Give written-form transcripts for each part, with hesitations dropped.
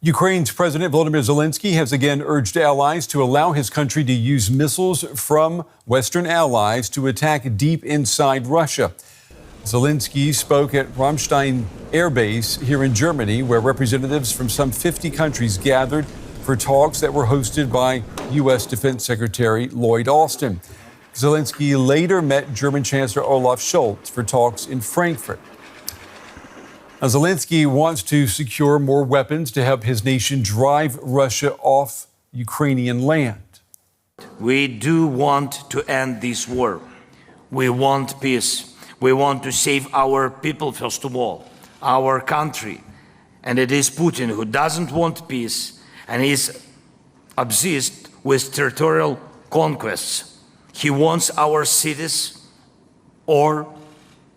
Ukraine's President Volodymyr Zelenskyy has again urged allies to allow his country to use missiles from Western allies to attack deep inside Russia. Zelenskyy spoke at Ramstein Air Base here in Germany, where representatives from some 50 countries gathered for talks that were hosted by U.S. Defense Secretary Lloyd Austin. Zelenskyy later met German Chancellor Olaf Scholz for talks in Frankfurt. Now, Zelenskyy wants to secure more weapons to help his nation drive Russia off Ukrainian land. We do want to end this war. We want peace. We want to save our people, first of all, our country. And it is Putin who doesn't want peace and is obsessed with territorial conquests. He wants our cities or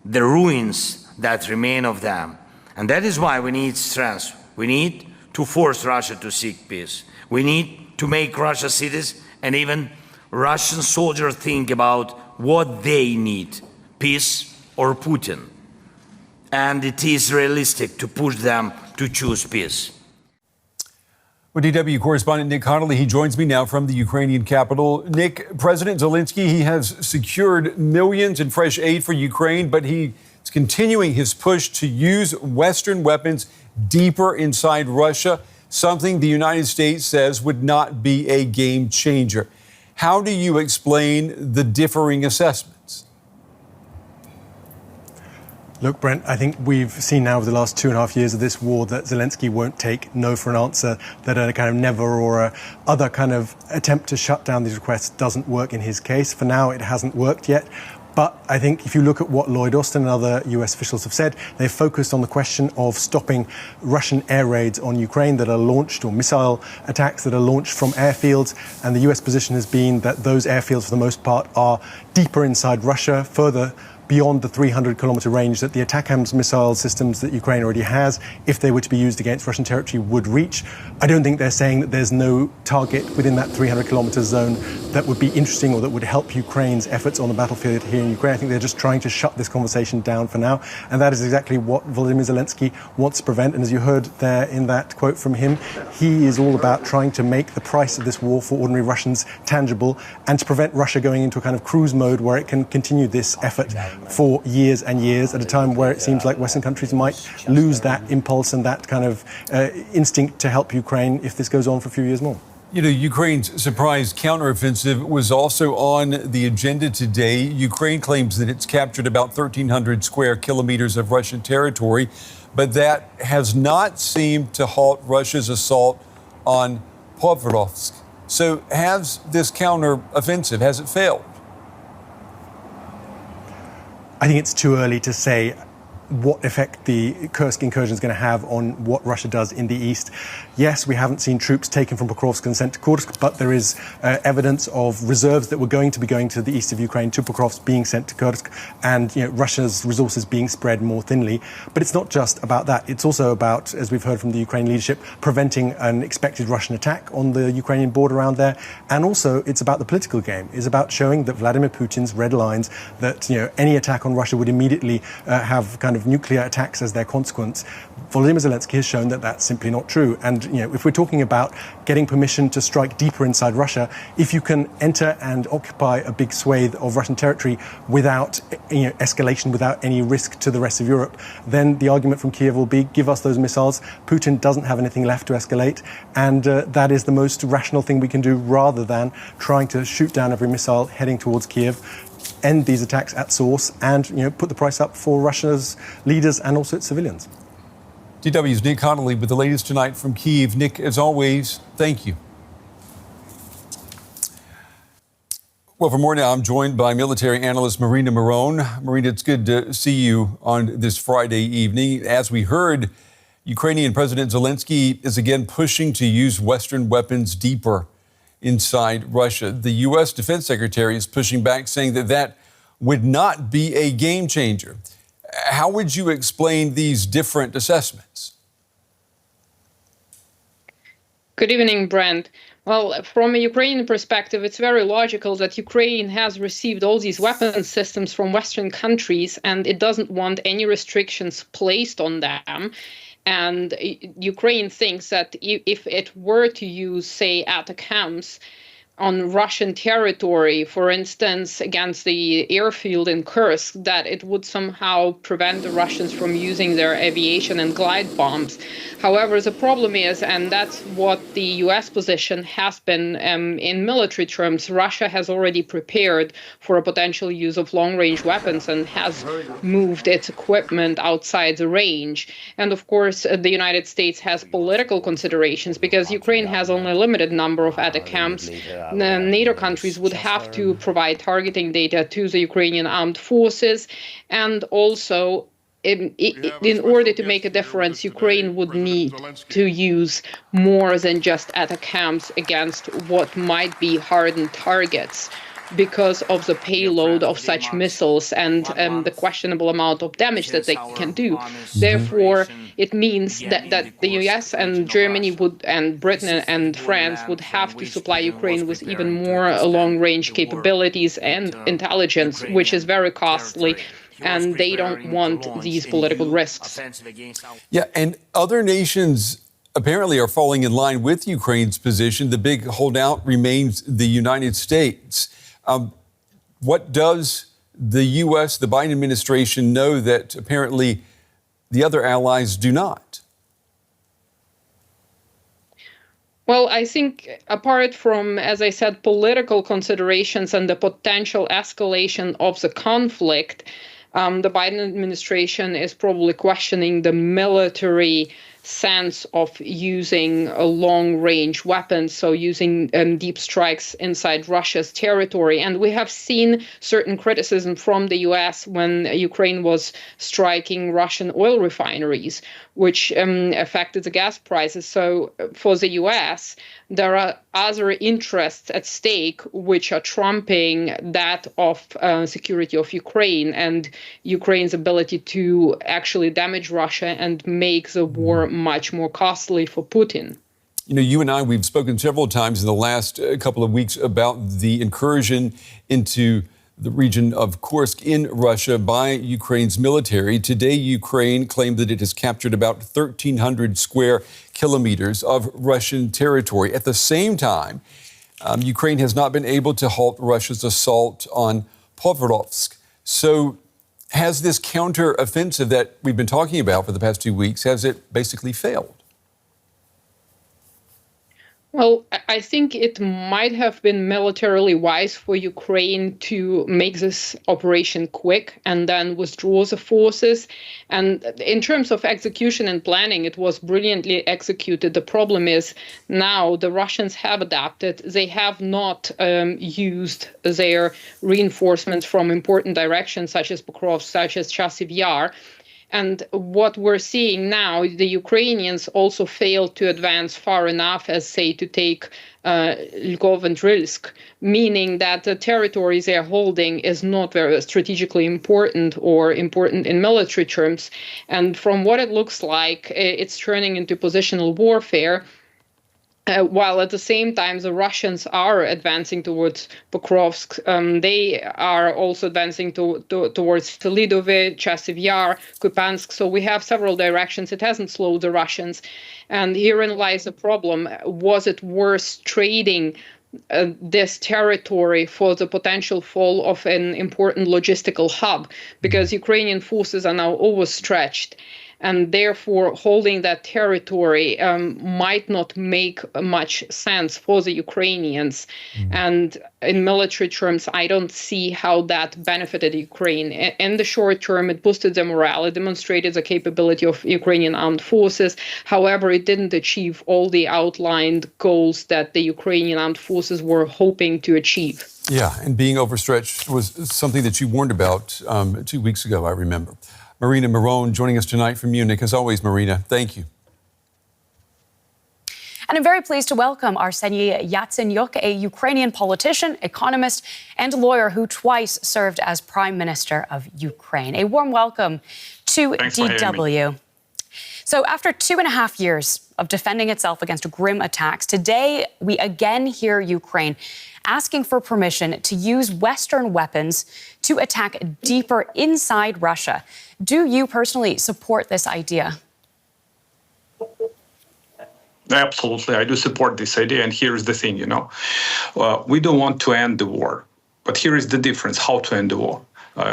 the ruins that remain of them. And that is why we need strength. We need to force Russia to seek peace. We need to make Russia cities and even Russian soldiers think about what they need, peace or Putin. And it is realistic to push them to choose peace. Well, DW correspondent Nick Connolly, he joins me now from the Ukrainian capital. Nick, President Zelenskyy, he has secured millions in fresh aid for Ukraine, but he is continuing his push to use Western weapons deeper inside Russia, something the United States says would not be a game changer. How do you explain the differing assessments? Look, Brent, I think we've seen now over the last 2.5 years of this war that Zelenskyy won't take no for an answer, that a kind of never or a other kind of attempt to shut down these requests doesn't work in his case. For now, it hasn't worked yet. But I think if you look at what Lloyd Austin and other US officials have said, they've focused on the question of stopping Russian air raids on Ukraine that are launched, or missile attacks that are launched from airfields. And the US position has been that those airfields, for the most part, are deeper inside Russia, further beyond the 300-kilometer range that the ATACMS missile systems that Ukraine already has, if they were to be used against Russian territory, would reach. I don't think they're saying that there's no target within that 300-kilometer zone that would be interesting or that would help Ukraine's efforts on the battlefield here in Ukraine. I think they're just trying to shut this conversation down for now, and that is exactly what Volodymyr Zelenskyy wants to prevent. And as you heard there in that quote from him, he is all about trying to make the price of this war for ordinary Russians tangible and to prevent Russia going into a kind of cruise mode where it can continue this effort for years and years at a time where it seems like Western countries might lose that impulse and that kind of instinct to help Ukraine if this goes on for a few years more. You know, Ukraine's surprise counteroffensive was also on the agenda today. Ukraine claims that it's captured about 1,300 square kilometers of Russian territory, but that has not seemed to halt Russia's assault on Pokrovsk. So has this counteroffensive, has it failed? I think it's too early to say what effect the Kursk incursion is going to have on what Russia does in the east. Yes, we haven't seen troops taken from Pokrovsk and sent to Kursk, but there is evidence of reserves that were going to be going to the east of Ukraine, to Pokrovsk, being sent to Kursk, and Russia's resources being spread more thinly. But it's not just about that. It's also about, as we've heard from the Ukrainian leadership, preventing an expected Russian attack on the Ukrainian border around there. And also, it's about the political game. It's about showing that Vladimir Putin's red lines, that any attack on Russia would immediately have kind of nuclear attacks as their consequence. Volodymyr Zelenskyy has shown that that's simply not true. And if we're talking about getting permission to strike deeper inside Russia, if you can enter and occupy a big swathe of Russian territory without escalation, without any risk to the rest of Europe, then the argument from Kiev will be, give us those missiles. Putin doesn't have anything left to escalate, and that is the most rational thing we can do, rather than trying to shoot down every missile heading towards Kiev, end these attacks at source, and put the price up for Russia's leaders and also its civilians. DW's Nick Connolly with the latest tonight from Kyiv. Nick, as always, thank you. Well, for more now, I'm joined by military analyst Marina Miron. Marina, it's good to see you on this Friday evening. As we heard, Ukrainian President Zelenskyy is again pushing to use Western weapons deeper inside Russia. The U.S. Defense Secretary is pushing back, saying that that would not be a game changer. How would you explain these different assessments? Good evening, Brent. Well, from a Ukrainian perspective, it's very logical that Ukraine has received all these weapon systems from Western countries, and it doesn't want any restrictions placed on them. And Ukraine thinks that if it were to use, say, ATACMS on Russian territory, for instance, against the airfield in Kursk, that it would somehow prevent the Russians from using their aviation and glide bombs. However, the problem is, and that's what the US position has been in military terms, Russia has already prepared for a potential use of long-range weapons and has moved its equipment outside the range. And of course, the United States has political considerations because Ukraine has only a limited number of ATACMS. NATO countries would have to provide targeting data to the Ukrainian armed forces, and also in order to make a difference, Ukraine would need to use more than just ATACMS against what might be hardened targets because of the payload of such missiles and the questionable amount of damage that they can do. Therefore, it means that the US and Germany would, and Britain and France would have to supply Ukraine with even more long-range capabilities and intelligence, which is very costly, and they don't want these political risks. Yeah, and other nations apparently are falling in line with Ukraine's position. The big holdout remains the United States. What does the U.S., the Biden administration, know that apparently the other allies do not? Well, I think apart from, as I said, political considerations and the potential escalation of the conflict, the Biden administration is probably questioning the military sense of using a long-range weapons, so using deep strikes inside Russia's territory. And we have seen certain criticism from the US when Ukraine was striking Russian oil refineries, which affected the gas prices. So for the US, there are other interests at stake which are trumping that of security of Ukraine and Ukraine's ability to actually damage Russia and make the war much more costly for Putin. You know, you and I, we've spoken several times in the last couple of weeks about the incursion into the region of Kursk in Russia by Ukraine's military. Today, Ukraine claimed that it has captured about 1,300 square kilometers of Russian territory. At the same time, Ukraine has not been able to halt Russia's assault on Pokrovsk. So has this counteroffensive that we've been talking about for the past 2 weeks, has it basically failed? Well, I think it might have been militarily wise for Ukraine to make this operation quick and then withdraw the forces. And in terms of execution and planning, it was brilliantly executed. The problem is now the Russians have adapted. They have not used their reinforcements from important directions, such as Pokrovsk, such as Chasiv Yar. And what we're seeing now, the Ukrainians also failed to advance far enough as, say, to take Lvov and Rilsk, meaning that the territories they're holding is not very strategically important or important in military terms. And from what it looks like, it's turning into positional warfare. While at the same time, the Russians are advancing towards Pokrovsk. They are also advancing towards Selidove, Chasiv Yar, Kupiansk. So we have several directions. It hasn't slowed the Russians. And herein lies the problem. Was it worth trading this territory for the potential fall of an important logistical hub? Because Ukrainian forces are now overstretched. And therefore, holding that territory might not make much sense for the Ukrainians. And in military terms, I don't see how that benefited Ukraine. In the short term, it boosted their morale. It demonstrated the capability of Ukrainian armed forces. However, it didn't achieve all the outlined goals that the Ukrainian armed forces were hoping to achieve. Yeah, and being overstretched was something that you warned about 2 weeks ago, I remember. Marina Miron joining us tonight from Munich. As always, Marina, thank you. And I'm very pleased to welcome Arseniy Yatsenyuk, a Ukrainian politician, economist, and lawyer who twice served as Prime Minister of Ukraine. A warm welcome to DW. So after 2.5 years of defending itself against grim attacks, today we again hear Ukraine asking for permission to use Western weapons to attack deeper inside Russia. Do you personally support this idea? Absolutely, I do support this idea. And here's the thing, we don't want to end the war. But here is the difference, how to end the war.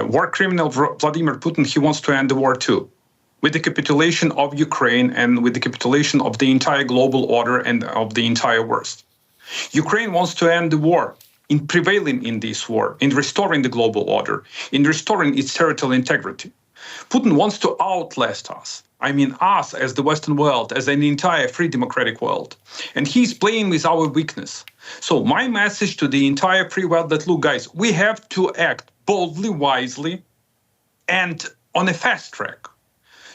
War criminal Vladimir Putin, he wants to end the war too, with the capitulation of Ukraine and with the capitulation of the entire global order and of the entire West. Ukraine wants to end the war, in prevailing in this war, in restoring the global order, in restoring its territorial integrity. Putin wants to outlast us. I mean, us as the Western world, as an entire free democratic world. And he's playing with our weakness. So my message to the entire free world that, look, guys, we have to act boldly, wisely, and on a fast track.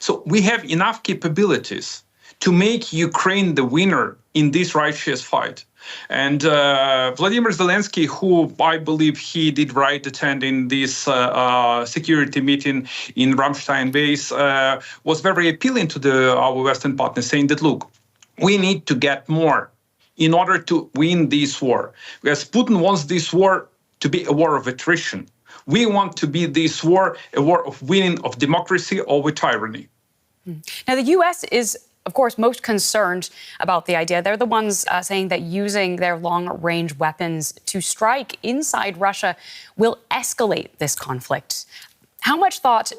So we have enough capabilities to make Ukraine the winner in this righteous fight. And Volodymyr Zelenskyy, who I believe he did right attending this security meeting in Ramstein base, was very appealing to our Western partners, saying that, look, we need to get more in order to win this war. Because Putin wants this war to be a war of attrition. We want to be this war, a war of winning of democracy over tyranny. Now, the U.S. is, of course, most concerned about the idea. They're the ones saying that using their long-range weapons to strike inside Russia will escalate this conflict. How much thought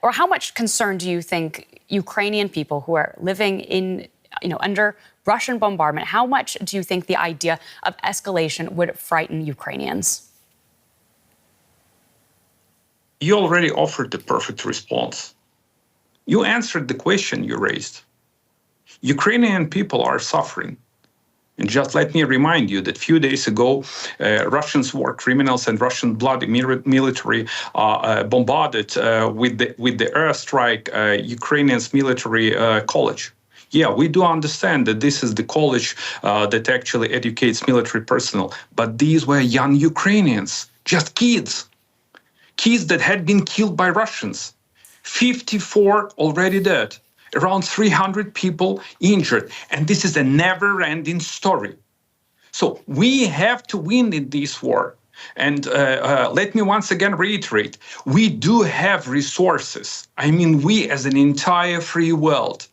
or how much concern do you think Ukrainian people who are living in, under Russian bombardment, how much do you think the idea of escalation would frighten Ukrainians? You already offered the perfect response. You answered the question you raised. Ukrainian people are suffering. And just let me remind you that a few days ago, Russians war criminals and Russian bloody military bombarded with the airstrike Ukrainians military college. Yeah, we do understand that this is the college that actually educates military personnel. But these were young Ukrainians, just kids that had been killed by Russians. 54 already dead. Around 300 people injured. And this is a never-ending story. So we have to win in this war. And let me once again reiterate, we do have resources. I mean, we as an entire free world.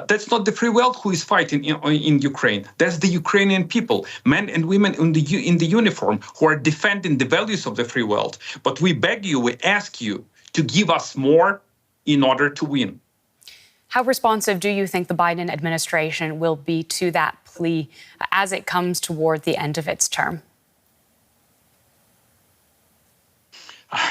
That's not the free world who is fighting in Ukraine. That's the Ukrainian people, men and women in the uniform who are defending the values of the free world. But we beg you, we ask you to give us more in order to win. How responsive do you think the Biden administration will be to that plea as it comes toward the end of its term?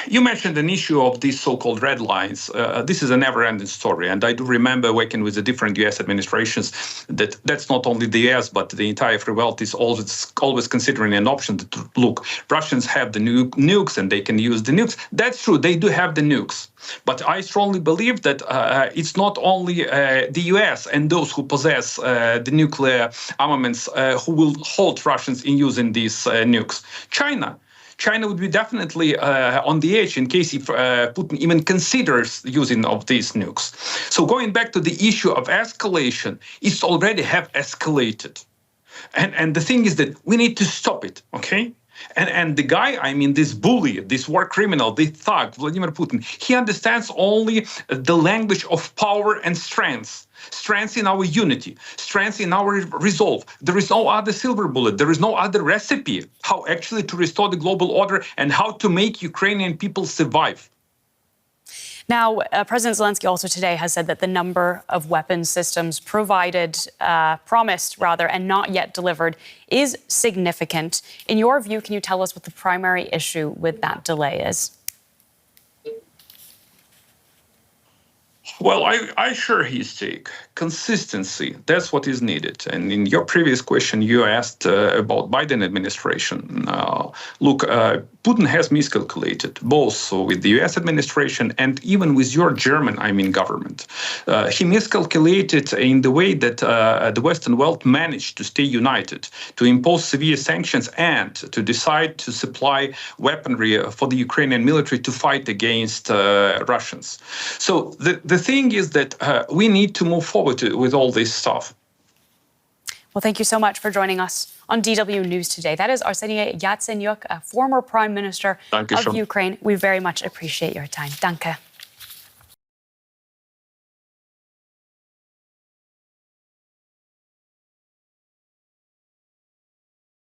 You mentioned an issue of these so-called red lines. This is a never-ending story, and I do remember working with the different U.S. administrations that's not only the U.S. but the entire free world is always considering an option that, look, Russians have the nukes and they can use the nukes. That's true, they do have the nukes. But I strongly believe that it's not only the U.S. and those who possess the nuclear armaments who will hold Russians in using these nukes. China would be definitely on the edge in case if Putin even considers using of these nukes. So going back to the issue of escalation, it's already have escalated. And the thing is that we need to stop it, okay? And the guy, I mean, this bully, this war criminal, this thug, Vladimir Putin, he understands only the language of power and strength. Strength in our unity, strength in our resolve. There is no other silver bullet. There is no other recipe how actually to restore the global order and how to make Ukrainian people survive. Now, President Zelenskyy also today has said that the number of weapons systems promised, and not yet delivered is significant. In your view, can you tell us what the primary issue with that delay is? Well, I share his take. Consistency, that's what is needed. And in your previous question, you asked about Biden administration. Look, Putin has miscalculated, both with the US administration and even with your German, government. He miscalculated in the way that the Western world managed to stay united, to impose severe sanctions and to decide to supply weaponry for the Ukrainian military to fight against Russians. So the thing is that we need to move forward with all this stuff. Well, thank you so much for joining us on DW News today. That is Arseniy Yatsenyuk, a former Prime Minister of Ukraine. We very much appreciate your time. Danke.